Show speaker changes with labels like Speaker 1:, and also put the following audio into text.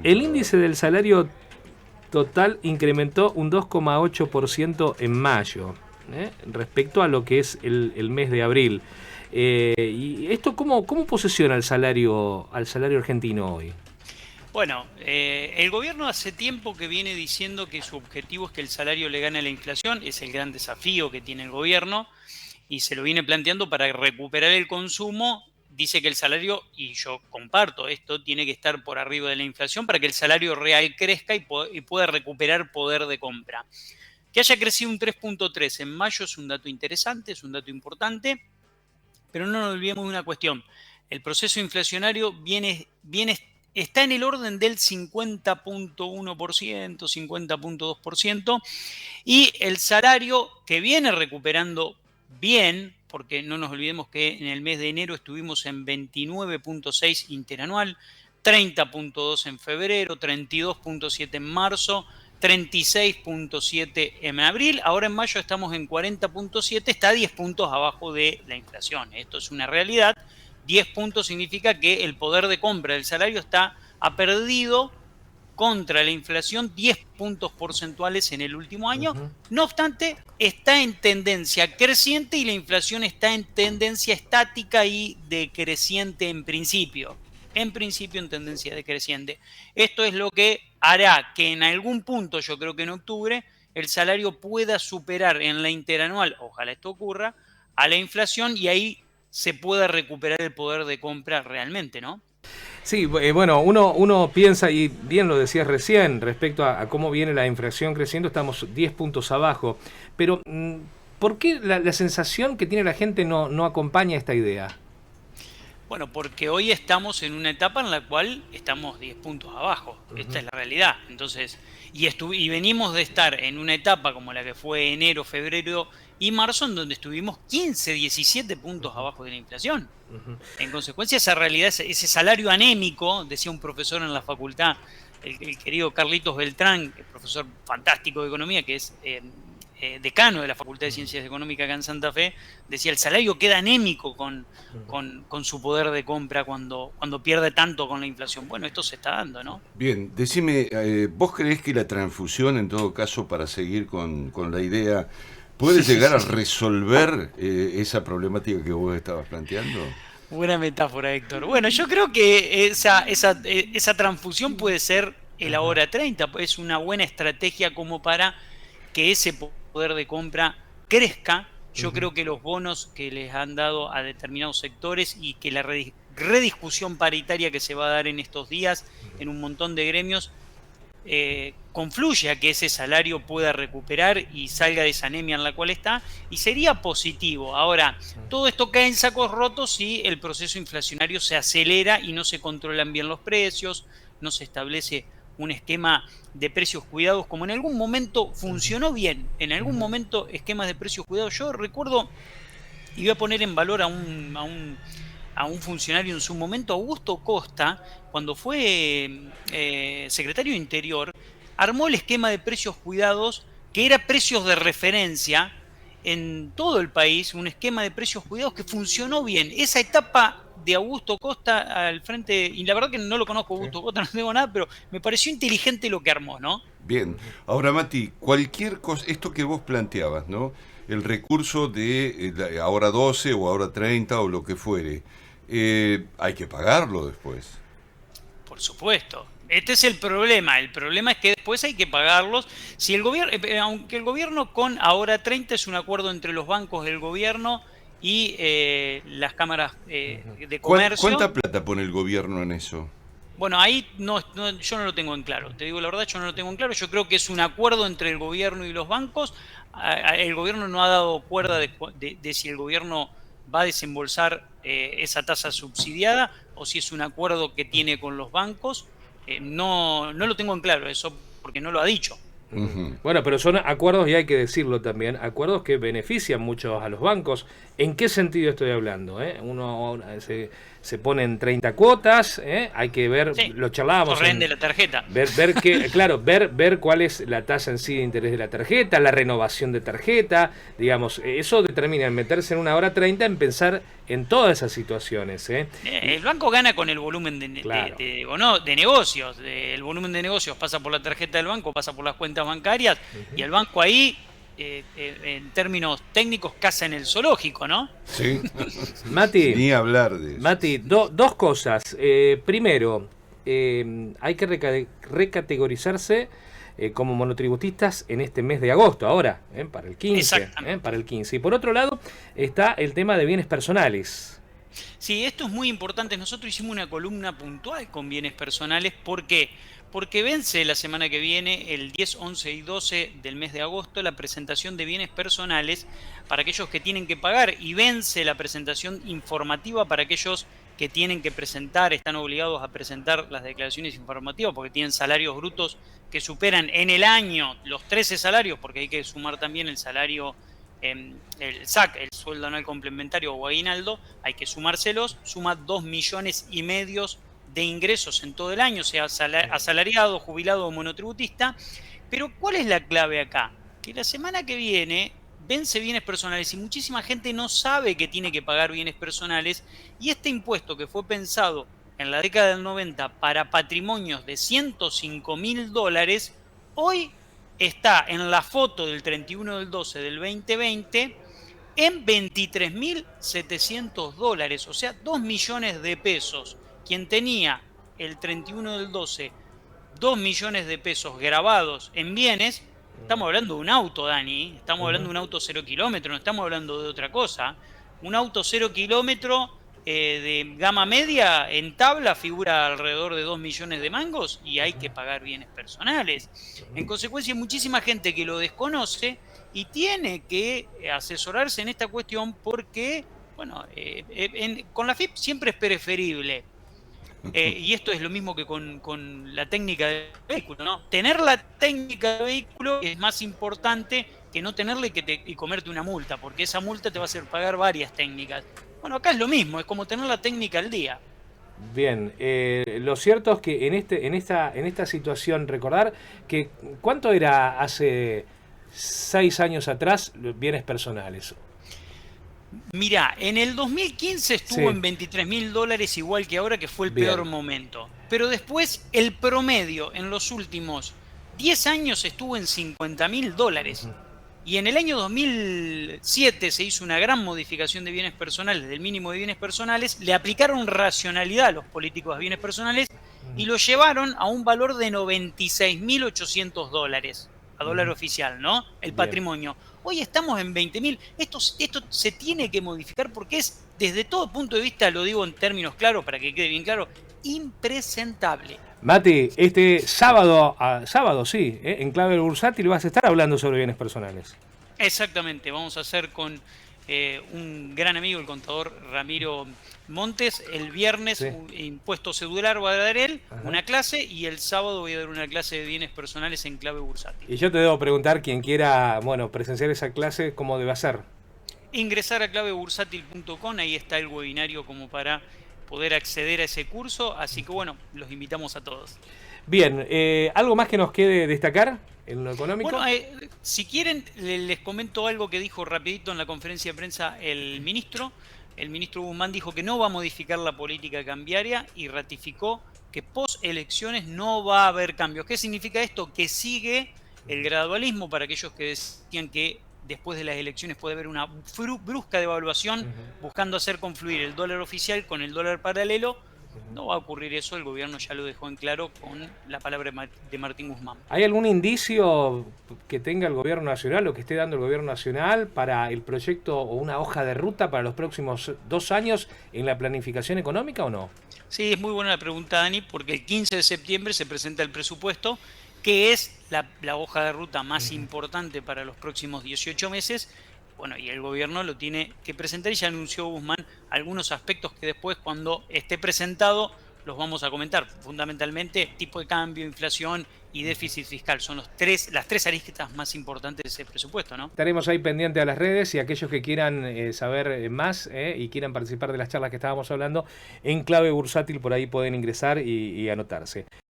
Speaker 1: El índice del salario total incrementó un 2,8% en mayo, respecto a lo que es el mes de abril. ¿Y esto cómo posiciona al salario argentino hoy?
Speaker 2: Bueno, el gobierno hace tiempo que viene diciendo que su objetivo es que el salario le gane a la inflación, es el gran desafío que tiene el gobierno y se lo viene planteando para recuperar el consumo. Dice que el salario, y yo comparto esto, tiene que estar por arriba de la inflación para que el salario real crezca y pueda recuperar poder de compra. Que haya crecido un 3,3 en mayo es un dato interesante, es un dato importante, pero no nos olvidemos de una cuestión. El proceso inflacionario está en el orden del 50,1%, 50,2%, y el salario que viene recuperando bien, porque no nos olvidemos que en el mes de enero estuvimos en 29,6 interanual, 30,2 en febrero, 32,7 en marzo, 36,7 en abril, ahora en mayo estamos en 40,7, está 10 puntos abajo de la inflación. Esto es una realidad. 10 puntos significa que el poder de compra del salario ha perdido contra la inflación 10 puntos porcentuales en el último año. No obstante, está en tendencia creciente y la inflación está en tendencia estática y decreciente en principio. En principio en tendencia decreciente. Esto es lo que hará que en algún punto, yo creo que en octubre, el salario pueda superar en la interanual, ojalá esto ocurra, a la inflación y ahí se pueda recuperar el poder de compra realmente, ¿no?
Speaker 1: Sí, bueno, uno piensa, y bien lo decías recién, respecto a cómo viene la inflación creciendo, estamos 10 puntos abajo. Pero, ¿por qué la sensación que tiene la gente no acompaña esta idea?
Speaker 2: Bueno, porque hoy estamos en una etapa en la cual estamos 10 puntos abajo. Esta es la realidad. Entonces, y venimos de estar en una etapa como la que fue enero, febrero y marzo, en donde estuvimos 15, 17 puntos abajo de la inflación. En consecuencia, esa realidad, ese salario anémico, decía un profesor en la facultad, el querido Carlitos Beltrán, el profesor fantástico de economía, que es decano de la Facultad de Ciencias Económicas acá en Santa Fe, decía, el salario queda anémico con su poder de compra cuando pierde tanto con la inflación. Bueno, esto se está dando, ¿no?
Speaker 3: Bien, decime, ¿vos creés que la transfusión, en todo caso, para seguir con la idea, puede llegar a resolver esa problemática que vos estabas planteando?
Speaker 2: Buena metáfora, Héctor. Bueno, yo creo que esa transfusión puede ser el ahora 30, es una buena estrategia como para que ese poder de compra crezca. Yo creo que los bonos que les han dado a determinados sectores y que la rediscusión paritaria que se va a dar en estos días en un montón de gremios confluye a que ese salario pueda recuperar y salga de esa anemia en la cual está, y sería positivo. Ahora, todo esto cae en sacos rotos si el proceso inflacionario se acelera y no se controlan bien los precios, no se establece un esquema de precios cuidados como en algún momento funcionó bien, en algún momento esquemas de precios cuidados. Yo recuerdo, y voy a poner en valor a un funcionario en su momento, Augusto Costa, cuando fue secretario de Interior, armó el esquema de precios cuidados, que era precios de referencia en todo el país, un esquema de precios cuidados que funcionó bien. Esa etapa de Augusto Costa al frente, y la verdad que no lo conozco Augusto Costa, no tengo nada, pero me pareció inteligente lo que armó, ¿no?
Speaker 3: Bien, ahora Mati, cualquier cosa, esto que vos planteabas, ¿no? El recurso de ahora 12 o ahora 30 o lo que fuere, hay que pagarlo después.
Speaker 2: Por supuesto. Este es el problema. El problema es que después hay que pagarlos. Si el gobierno, aunque el gobierno con ahora 30 es un acuerdo entre los bancos del gobierno y las cámaras de comercio.
Speaker 3: ¿Cuánta plata pone el gobierno en eso?
Speaker 2: Bueno, ahí yo no lo tengo en claro. Te digo la verdad, yo no lo tengo en claro. Yo creo que es un acuerdo entre el gobierno y los bancos. El gobierno no ha dado cuerda de si el gobierno va a desembolsar esa tasa subsidiada o si es un acuerdo que tiene con los bancos. No lo tengo en claro eso porque no lo ha dicho.
Speaker 1: Bueno, pero son acuerdos, y hay que decirlo también, acuerdos que benefician mucho a los bancos. ¿En qué sentido estoy hablando? Uno se ponen 30 cuotas, hay que ver,
Speaker 2: sí,
Speaker 1: lo charlábamos.
Speaker 2: De la tarjeta.
Speaker 1: Ver cuál es la tasa en sí de interés de la tarjeta, la renovación de tarjeta, digamos, eso determina en meterse en una hora 30, en pensar en todas esas situaciones.
Speaker 2: El banco gana con el volumen
Speaker 1: Claro.
Speaker 2: de negocios. El volumen de negocios pasa por la tarjeta del banco, pasa por las cuentas bancarias, y el banco ahí, en términos técnicos, caza en el zoológico, ¿no?
Speaker 3: Sí.
Speaker 1: Mati,
Speaker 3: Ni hablar de eso.
Speaker 1: Mati, dos cosas. Primero, hay que recategorizarse como monotributistas en este mes de agosto, ahora, para el 15.
Speaker 2: Exactamente.
Speaker 1: Para el 15. Y por otro lado, está el tema de bienes personales.
Speaker 2: Sí, esto es muy importante. Nosotros hicimos una columna puntual con bienes personales. ¿Por qué? Porque vence la semana que viene, el 10, 11 y 12 del mes de agosto, la presentación de bienes personales para aquellos que tienen que pagar, y vence la presentación informativa para aquellos que tienen que presentar, están obligados a presentar las declaraciones informativas porque tienen salarios brutos que superan en el año los 13 salarios, porque hay que sumar también el salario, el SAC, el sueldo anual complementario o aguinaldo, hay que sumárselos, suma 2,5 millones de ingresos en todo el año, sea asalariado, jubilado o monotributista. Pero ¿cuál es la clave acá? Que la semana que viene vence bienes personales y muchísima gente no sabe que tiene que pagar bienes personales, y este impuesto, que fue pensado en la década del 90 para patrimonios de $105.000, hoy está en la foto del 31 del 12 del 2020 en $23.700, o sea, 2 millones de pesos. Quien tenía el 31 del 12 2 millones de pesos grabados en bienes, estamos hablando de un auto, Dani, estamos hablando de un auto 0 kilómetro, no estamos hablando de otra cosa. Un auto 0 kilómetro de gama media en tabla figura alrededor de 2 millones de mangos, y hay que pagar bienes personales. En consecuencia, hay muchísima gente que lo desconoce y tiene que asesorarse en esta cuestión porque, bueno, con la FIP siempre es preferible. Y esto es lo mismo que con la técnica de vehículo, ¿no? Tener la técnica de vehículo es más importante que no tenerla y comerte una multa, porque esa multa te va a hacer pagar varias técnicas. Bueno, acá es lo mismo, es como tener la técnica al día.
Speaker 1: Bien, lo cierto es que en esta situación, recordar que ¿cuánto era hace 6 años atrás los bienes personales?
Speaker 2: Mirá, en el 2015 estuvo
Speaker 1: Sí.
Speaker 2: en $23.000, igual que ahora, que fue el
Speaker 1: Bien.
Speaker 2: peor momento. Pero después el promedio en los últimos 10 años estuvo en $50.000. Y en el año 2007 se hizo una gran modificación de bienes personales, del mínimo de bienes personales, le aplicaron racionalidad a los políticos de bienes personales y lo llevaron a un valor de $96.800, a dólar oficial, ¿no? El
Speaker 1: Bien.
Speaker 2: patrimonio. Hoy estamos en 20.000. Esto se tiene que modificar porque es, desde todo punto de vista, lo digo en términos claros para que quede bien claro, impresentable.
Speaker 1: Mati, este sábado, sí, en Clave Bursátil vas a estar hablando sobre bienes personales.
Speaker 2: Exactamente, vamos a hacer con un gran amigo, el contador Ramiro Montes. El viernes,
Speaker 1: Sí.
Speaker 2: impuesto cedular va a dar él,
Speaker 1: Ajá.
Speaker 2: una clase, y el sábado voy a dar una clase de bienes personales en Clave Bursátil.
Speaker 1: Y yo te debo preguntar, quien quiera, bueno, presenciar esa clase, ¿cómo debe hacer?
Speaker 2: Ingresar a clavebursátil.com, ahí está el webinario como para poder acceder a ese curso, así que bueno, los invitamos a todos.
Speaker 1: Bien, ¿algo más que nos quede destacar en lo económico?
Speaker 2: Bueno, si quieren, les comento algo que dijo rapidito en la conferencia de prensa el ministro. El ministro Guzmán dijo que no va a modificar la política cambiaria y ratificó que post elecciones no va a haber cambios. ¿Qué significa esto? Que sigue el gradualismo para aquellos que decían que después de las elecciones puede haber una brusca devaluación buscando hacer confluir el dólar oficial con el dólar paralelo. No va a ocurrir eso, el gobierno ya lo dejó en claro con la palabra de Martín Guzmán.
Speaker 1: ¿Hay algún indicio que tenga el gobierno nacional o que esté dando el gobierno nacional para el proyecto o una hoja de ruta para los próximos 2 años en la planificación económica o no?
Speaker 2: Sí, es muy buena la pregunta, Dani, porque el 15 de septiembre se presenta el presupuesto, que es la hoja de ruta más importante para los próximos 18 meses. Bueno, y el gobierno lo tiene que presentar, y ya anunció Guzmán algunos aspectos que después, cuando esté presentado, los vamos a comentar. Fundamentalmente, tipo de cambio, inflación y déficit fiscal. Son las tres aristas más importantes de ese presupuesto, ¿no?
Speaker 1: Estaremos ahí pendientes a las redes, y aquellos que quieran saber más y quieran participar de las charlas que estábamos hablando en Clave Bursátil, por ahí pueden ingresar y anotarse.